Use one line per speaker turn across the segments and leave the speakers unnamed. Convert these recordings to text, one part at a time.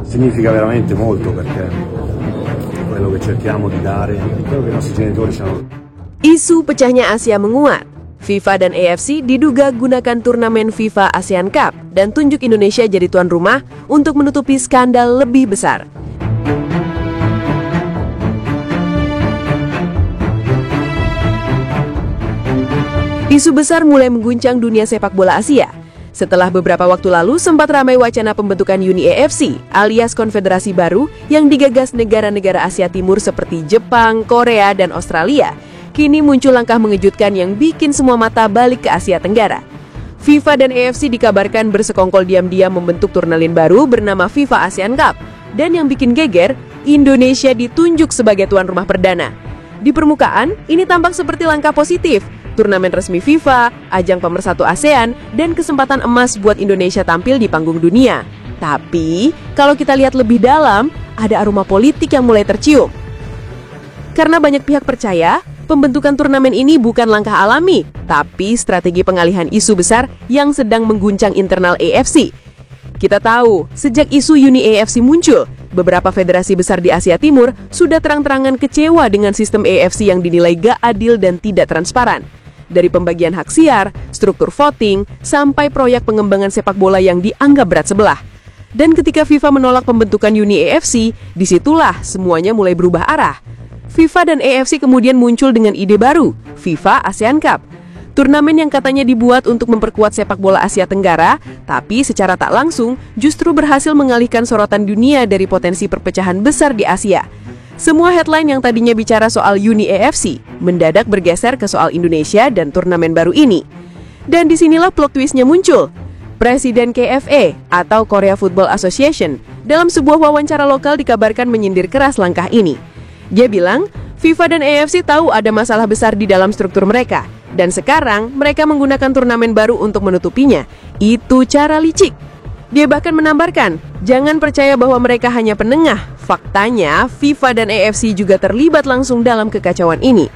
Significa veramente molto perché quello che cerchiamo di dare, quello che i nostri genitori ci hanno.
Isu pecahnya Asia menguat. FIFA dan AFC diduga gunakan turnamen FIFA ASEAN Cup dan tunjuk Indonesia jadi tuan rumah untuk menutupi skandal lebih besar. Isu besar mulai mengguncang dunia sepak bola Asia. Setelah beberapa waktu lalu sempat ramai wacana pembentukan Uni AFC alias konfederasi baru yang digagas negara-negara Asia Timur seperti Jepang, Korea, dan Australia. Kini muncul langkah mengejutkan yang bikin semua mata balik ke Asia Tenggara. FIFA dan AFC dikabarkan bersekongkol diam-diam membentuk turnamen baru bernama FIFA ASEAN Cup. Dan yang bikin geger, Indonesia ditunjuk sebagai tuan rumah perdana. Di permukaan, ini tampak seperti langkah positif. Turnamen resmi FIFA, ajang pemersatu ASEAN, dan kesempatan emas buat Indonesia tampil di panggung dunia. Tapi, kalau kita lihat lebih dalam, ada aroma politik yang mulai tercium. Karena banyak pihak percaya, pembentukan turnamen ini bukan langkah alami, tapi strategi pengalihan isu besar yang sedang mengguncang internal AFC. Kita tahu, sejak isu Uni AFC muncul, beberapa federasi besar di Asia Timur sudah terang-terangan kecewa dengan sistem AFC yang dinilai gak adil dan tidak transparan. Dari pembagian hak siar, struktur voting, sampai proyek pengembangan sepak bola yang dianggap berat sebelah. Dan ketika FIFA menolak pembentukan Uni AFC, disitulah semuanya mulai berubah arah. FIFA dan AFC kemudian muncul dengan ide baru, FIFA ASEAN Cup. Turnamen yang katanya dibuat untuk memperkuat sepak bola Asia Tenggara, tapi secara tak langsung justru berhasil mengalihkan sorotan dunia dari potensi perpecahan besar di Asia. Semua headline yang tadinya bicara soal Uni AFC, mendadak bergeser ke soal Indonesia dan turnamen baru ini. Dan disinilah plot twistnya muncul. Presiden KFA atau Korea Football Association dalam sebuah wawancara lokal dikabarkan menyindir keras langkah ini. Dia bilang, FIFA dan AFC tahu ada masalah besar di dalam struktur mereka, dan sekarang mereka menggunakan turnamen baru untuk menutupinya. Itu cara licik. Dia bahkan menambahkan, jangan percaya bahwa mereka hanya penengah. Faktanya, FIFA dan AFC juga terlibat langsung dalam kekacauan ini.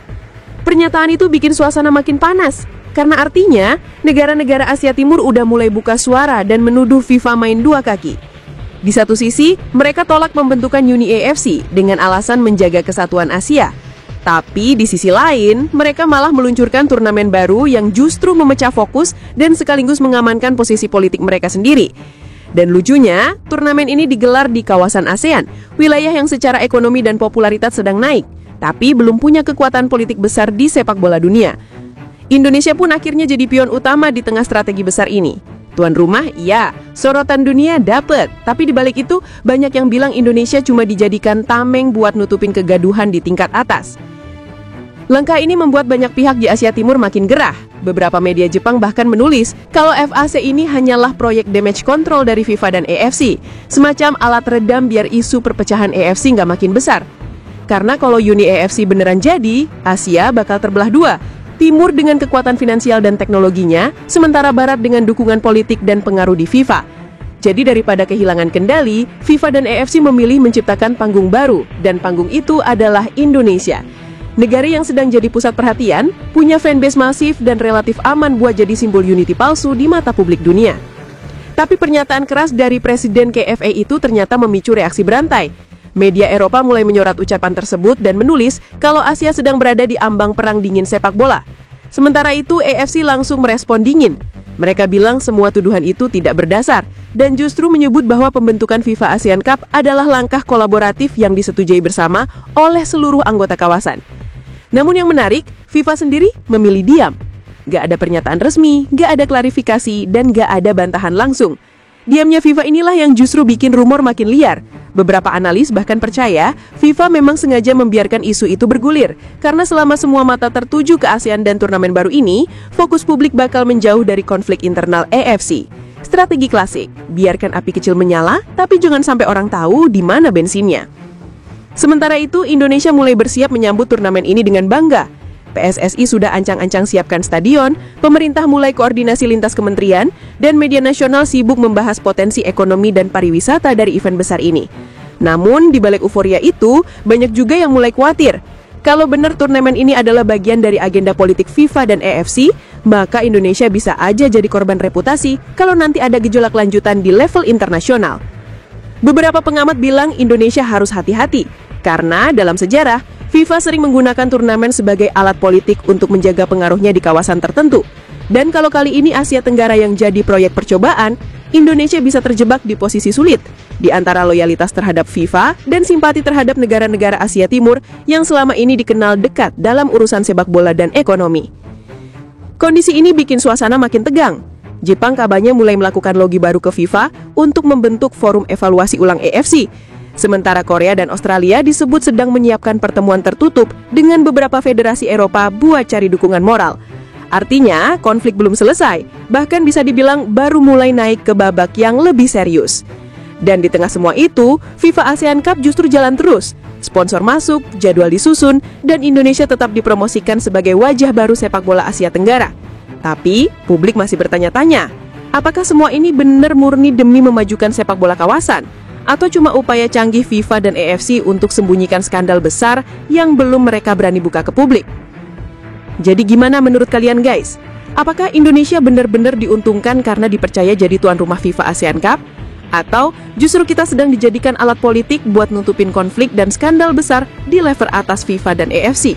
Pernyataan itu bikin suasana makin panas, karena artinya negara-negara Asia Timur udah mulai buka suara dan menuduh FIFA main dua kaki. Di satu sisi, mereka tolak pembentukan Uni AFC dengan alasan menjaga kesatuan Asia. Tapi di sisi lain, mereka malah meluncurkan turnamen baru yang justru memecah fokus dan sekaligus mengamankan posisi politik mereka sendiri. Dan lucunya, turnamen ini digelar di kawasan ASEAN, wilayah yang secara ekonomi dan popularitas sedang naik, tapi belum punya kekuatan politik besar di sepak bola dunia. Indonesia pun akhirnya jadi pion utama di tengah strategi besar ini. Tuan rumah, iya, sorotan dunia dapet. Tapi dibalik itu, banyak yang bilang Indonesia cuma dijadikan tameng buat nutupin kegaduhan di tingkat atas. Langkah ini membuat banyak pihak di Asia Timur makin gerah. Beberapa media Jepang bahkan menulis kalau FAC ini hanyalah proyek damage control dari FIFA dan AFC, semacam alat redam biar isu perpecahan AFC nggak makin besar. Karena kalau Uni AFC beneran jadi, Asia bakal terbelah dua. Timur dengan kekuatan finansial dan teknologinya, sementara Barat dengan dukungan politik dan pengaruh di FIFA. Jadi daripada kehilangan kendali, FIFA dan AFC memilih menciptakan panggung baru, dan panggung itu adalah Indonesia. Negara yang sedang jadi pusat perhatian, punya fanbase masif dan relatif aman buat jadi simbol unity palsu di mata publik dunia. Tapi pernyataan keras dari Presiden KFA itu ternyata memicu reaksi berantai. Media Eropa mulai menyorot ucapan tersebut dan menulis kalau Asia sedang berada di ambang perang dingin sepak bola. Sementara itu, AFC langsung merespon dingin. Mereka bilang semua tuduhan itu tidak berdasar dan justru menyebut bahwa pembentukan FIFA ASEAN Cup adalah langkah kolaboratif yang disetujui bersama oleh seluruh anggota kawasan. Namun yang menarik, FIFA sendiri memilih diam. Gak ada pernyataan resmi, gak ada klarifikasi, dan gak ada bantahan langsung. Diamnya FIFA inilah yang justru bikin rumor makin liar. Beberapa analis bahkan percaya FIFA memang sengaja membiarkan isu itu bergulir karena selama semua mata tertuju ke ASEAN dan turnamen baru ini, fokus publik bakal menjauh dari konflik internal AFC. Strategi klasik, biarkan api kecil menyala, tapi jangan sampai orang tahu di mana bensinnya. Sementara itu, Indonesia mulai bersiap menyambut turnamen ini dengan bangga. PSSI sudah ancang-ancang siapkan stadion, pemerintah mulai koordinasi lintas kementerian, dan media nasional sibuk membahas potensi ekonomi dan pariwisata dari event besar ini. Namun, di balik euforia itu, banyak juga yang mulai khawatir. Kalau benar turnamen ini adalah bagian dari agenda politik FIFA dan AFC, maka Indonesia bisa aja jadi korban reputasi kalau nanti ada gejolak lanjutan di level internasional. Beberapa pengamat bilang Indonesia harus hati-hati, karena dalam sejarah, FIFA sering menggunakan turnamen sebagai alat politik untuk menjaga pengaruhnya di kawasan tertentu. Dan kalau kali ini Asia Tenggara yang jadi proyek percobaan, Indonesia bisa terjebak di posisi sulit, di antara loyalitas terhadap FIFA dan simpati terhadap negara-negara Asia Timur yang selama ini dikenal dekat dalam urusan sepak bola dan ekonomi. Kondisi ini bikin suasana makin tegang. Jepang kabarnya mulai melakukan logi baru ke FIFA untuk membentuk forum evaluasi ulang AFC. Sementara Korea dan Australia disebut sedang menyiapkan pertemuan tertutup dengan beberapa federasi Eropa buat cari dukungan moral. Artinya, konflik belum selesai, bahkan bisa dibilang baru mulai naik ke babak yang lebih serius. Dan di tengah semua itu, FIFA ASEAN Cup justru jalan terus. Sponsor masuk, jadwal disusun, dan Indonesia tetap dipromosikan sebagai wajah baru sepak bola Asia Tenggara. Tapi, publik masih bertanya-tanya, apakah semua ini benar murni demi memajukan sepak bola kawasan? Atau cuma upaya canggih FIFA dan AFC untuk sembunyikan skandal besar yang belum mereka berani buka ke publik? Jadi gimana menurut kalian guys? Apakah Indonesia benar-benar diuntungkan karena dipercaya jadi tuan rumah FIFA ASEAN Cup? Atau justru kita sedang dijadikan alat politik buat nutupin konflik dan skandal besar di level atas FIFA dan AFC?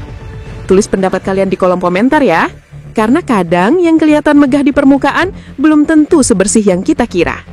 Tulis pendapat kalian di kolom komentar ya. Karena kadang yang kelihatan megah di permukaan belum tentu sebersih yang kita kira.